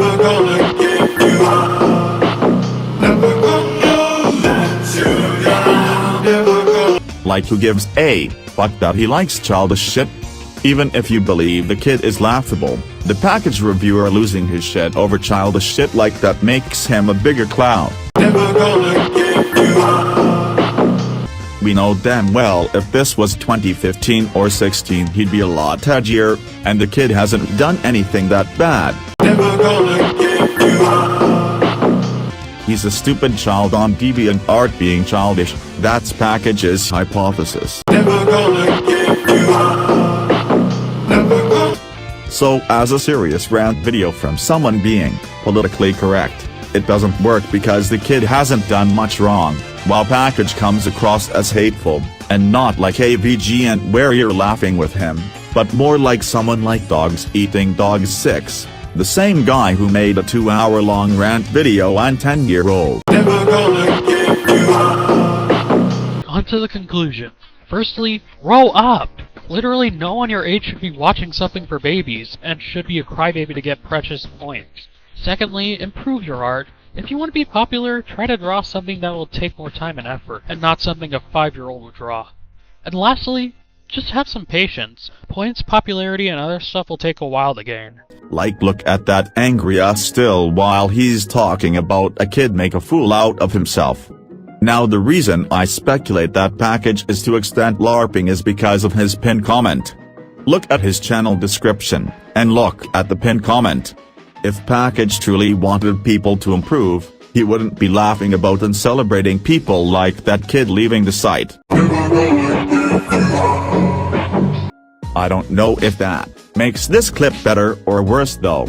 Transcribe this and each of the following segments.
Never gonna give you up. Never gonna let you down. Never gonna. Like, who gives a fuck that he likes childish shit? Even if you believe the kid is laughable, the package reviewer losing his shit over childish shit like that makes him a bigger clown. Never gonna give you up. We know damn well if this was 2015 or 16 he'd be a lot edgier, and the kid hasn't done anything that bad. Never gonna give you up. He's a stupid child on DeviantArt being childish. That's Package's hypothesis. Never gonna give you up. Never gonna. So, as a serious rant video from someone being politically correct, it doesn't work because the kid hasn't done much wrong, while Package comes across as hateful, and not like AVG and where you're laughing with him, but more like someone like Dogs Eating Dogs 6, the same guy who made a 2-hour-long rant video on 10-year-old. Never gonna give you up. On to the conclusion. Firstly, grow up! Literally no one your age should be watching something for babies, and should be a crybaby to get precious points. Secondly, improve your art. If you want to be popular, try to draw something that will take more time and effort, and not something a 5-year-old would draw. And lastly, just have some patience. Points, popularity, and other stuff will take a while to gain. Like, look at that angry ass still while he's talking about a kid make a fool out of himself. Now the reason I speculate that Package is to extent LARPing is because of his pinned comment. Look at his channel description, and look at the pinned comment. If Package truly wanted people to improve, he wouldn't be laughing about and celebrating people like that kid leaving the site. I don't know if that makes this clip better or worse though.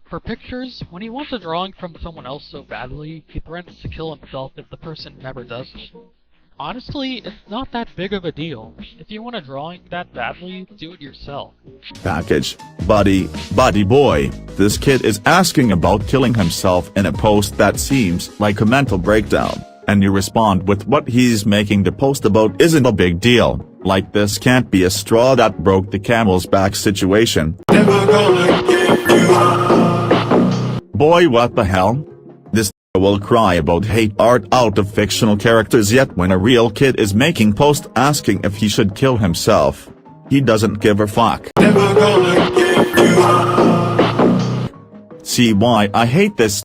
For pictures, when he wants a drawing from someone else so badly, he threatens to kill himself if the person never does it. Honestly, it's not that big of a deal. If you want a drawing that badly, do it yourself. Package, buddy boy, this kid is asking about killing himself in a post that seems like a mental breakdown, and you respond with what he's making the post about isn't a big deal. Like, this can't be a straw that broke the camel's back situation. Never gonna give you up. Boy, what the hell? This will cry about hate art out of fictional characters, yet when a real kid is making post asking if he should kill himself, he doesn't give a fuck. Never gonna give you up. See why I hate this?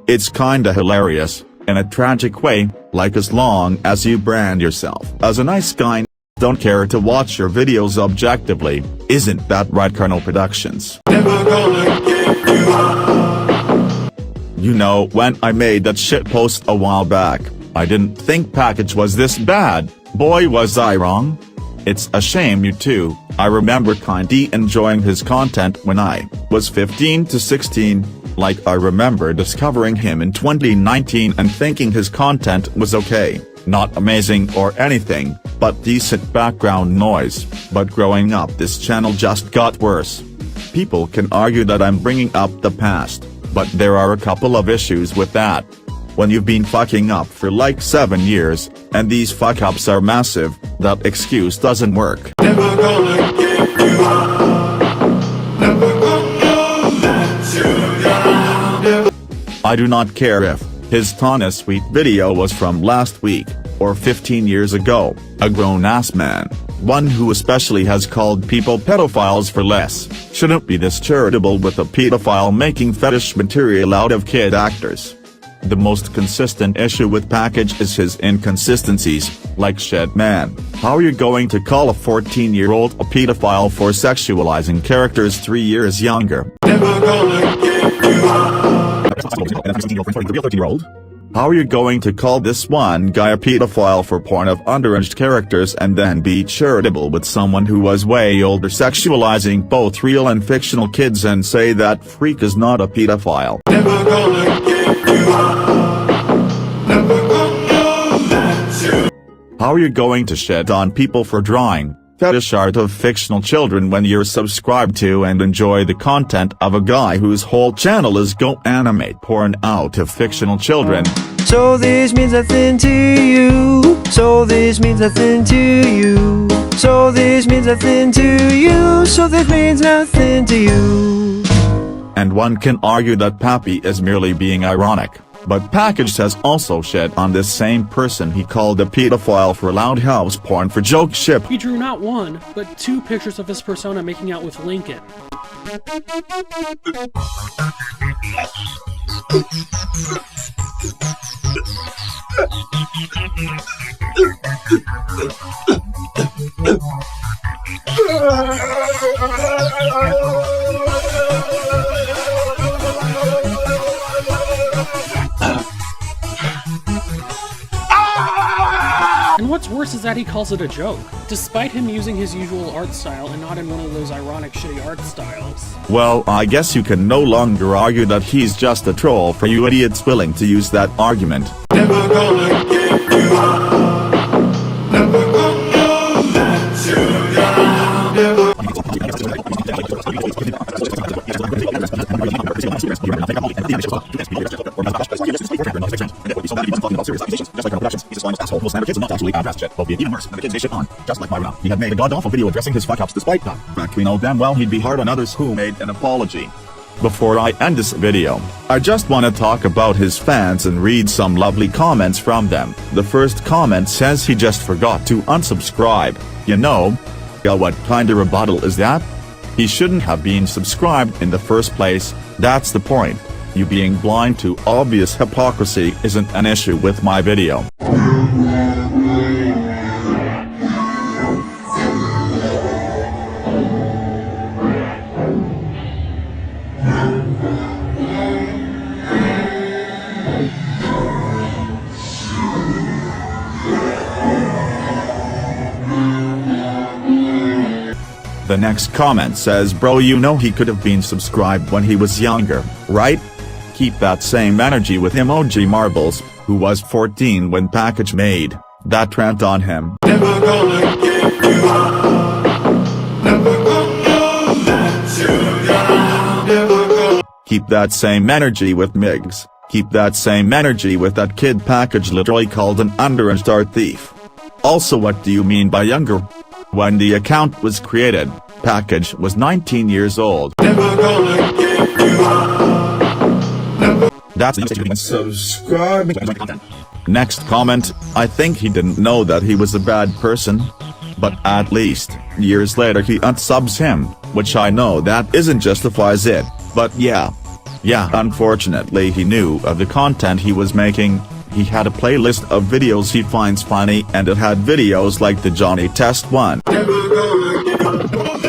It's kinda hilarious, in a tragic way, like as long as you brand yourself as a nice guy, don't care to watch your videos objectively, isn't that right, Colonel Productions? Never gonna give you up. You know, when I made that shit post a while back, I didn't think Package was this bad. Boy, was I wrong. It's a shame you too. I remember kinda enjoying his content when I was 15 to 16, like I remember discovering him in 2019 and thinking his content was okay, not amazing or anything, but decent background noise. But growing up, this channel just got worse. People can argue that I'm bringing up the past, but there are a couple of issues with that. When you've been fucking up for like 7 years, and these fuck-ups are massive, that excuse doesn't work. Never gonna give you up. Never gonna let you down. Never. I do not care if his Tana Sweet video was from last week, or 15 years ago, a grown-ass man, one who especially has called people pedophiles for less, shouldn't be this charitable with a pedophile making fetish material out of kid actors. The most consistent issue with Package is his inconsistencies, like shit man, how are you going to call a 14-year-old a pedophile for sexualizing characters 3 years younger? Never gonna give you up. How are you going to call this one guy a pedophile for porn of underage characters and then be charitable with someone who was way older sexualizing both real and fictional kids and say that freak is not a pedophile? Never gonna give you up. Never gonna let you. How are you going to shit on people for drawing fetish art of fictional children when you're subscribed to and enjoy the content of a guy whose whole channel is go animate porn out of fictional children? So this means nothing to you. So this means nothing to you. So this means nothing to you. So this means nothing to you. And one can argue that Pappy is merely being ironic, but Package has also shit on this same person he called a pedophile for loud house porn for joke ship. He drew not one, but 2 pictures of his persona making out with Lincoln. And what's worse is that he calls it a joke, despite him using his usual art style and not in one of those ironic shitty art styles. Well, I guess you can no longer argue that he's just a troll for you idiots willing to use that argument. Never gonna give you up. Never gonna let you down. Never. He had made a god-awful video addressing his fuck-ups despite that. In fact, we know damn well he'd be hard on others who made an apology. Before I end this video, I just want to talk about his fans and read some lovely comments from them. The first comment says he just forgot to unsubscribe. You know? What kind of rebuttal is that? He shouldn't have been subscribed in the first place, that's the point. You being blind to obvious hypocrisy isn't an issue with my video. The next comment says, bro, you know he could have been subscribed when he was younger, right? Keep that same energy with Emoji Marbles, who was 14 when Package made that rant on him. Never gonna give you up. Never gonna let you down. Never gonna. Keep that same energy with Migs. Keep that same energy with that kid Package literally called an underage art thief. Also, what do you mean by younger? When the account was created, Package was 19 years old. Never gonna give you up. Never. That's the subscribe. Next comment, I think he didn't know that he was a bad person. But at least, years later he unsubs him, which I know that isn't justifies it, but yeah, unfortunately he knew of the content he was making. He had a playlist of videos he finds funny and it had videos like the Johnny Test one. Never gonna give you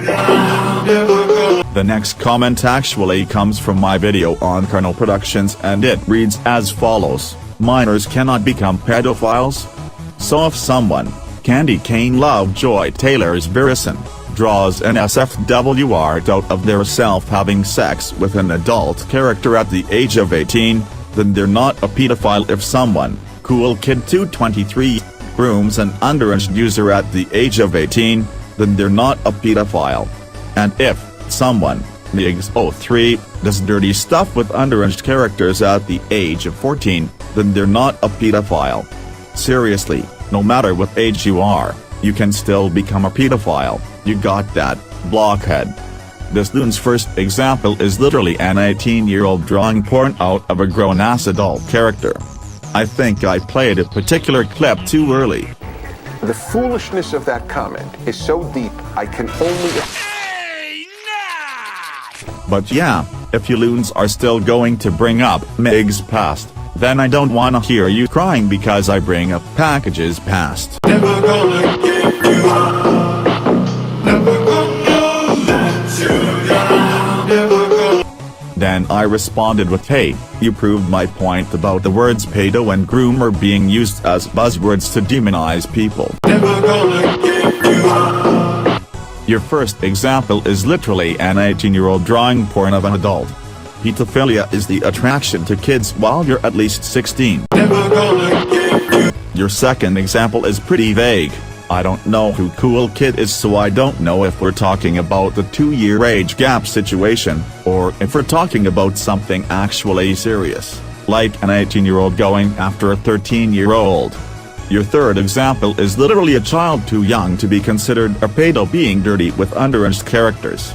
down. Never gonna. The next comment actually comes from my video on Colonel Productions and it reads as follows: minors cannot become pedophiles? So if someone, Candy Cane Lovejoy Taylor's Verison, draws an SFW art out of their self having sex with an adult character at the age of 18, then they're not a pedophile. If someone, Cool Kid 223, grooms an underage user at the age of 18, then they're not a pedophile. And if someone, Migs03, does dirty stuff with underage characters at the age of 14, then they're not a pedophile. Seriously, no matter what age you are, you can still become a pedophile. You got that, blockhead? This loon's first example is literally an 18-year-old drawing porn out of a grown-ass adult character. I think I played a particular clip too early. The foolishness of that comment is so deep, I can only... But yeah, if you loons are still going to bring up Meg's past, then I don't wanna hear you crying because I bring up Package's past. Never gonna give you up. Never gonna let you down. Never gonna. Then I responded with, hey, you proved my point about the words pedo and groomer being used as buzzwords to demonize people. Never gonna give you up. Your first example is literally an 18-year-old drawing porn of an adult. Pedophilia is the attraction to kids while you're at least 16. Never gonna give you. Your second example is pretty vague. I don't know who Cool Kid is, so I don't know if we're talking about the 2-year age gap situation, or if we're talking about something actually serious, like an 18-year-old going after a 13-year-old. Your third example is literally a child too young to be considered a pedo being dirty with underage characters.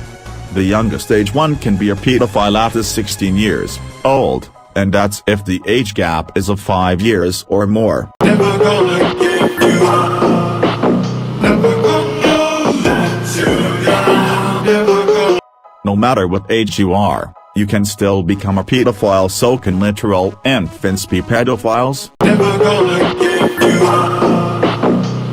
The youngest age one can be a pedophile after 16 years old, and that's if the age gap is of 5 years or more. Never gonna give you up. Never gonna let you down. Never gonna. No matter what age you are, you can still become a pedophile. So can literal infants be pedophiles? Never gonna give you up.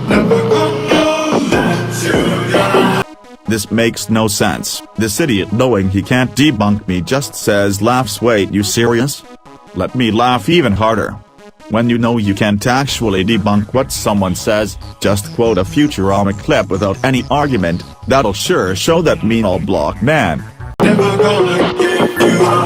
Never gonna let you down. This makes no sense. This idiot, knowing he can't debunk me, just says laughs. Wait, you serious? Let me laugh even harder. When you know you can't actually debunk what someone says, just quote a Futurama clip without any argument. That'll sure show that mean old block man. Never gonna give you up.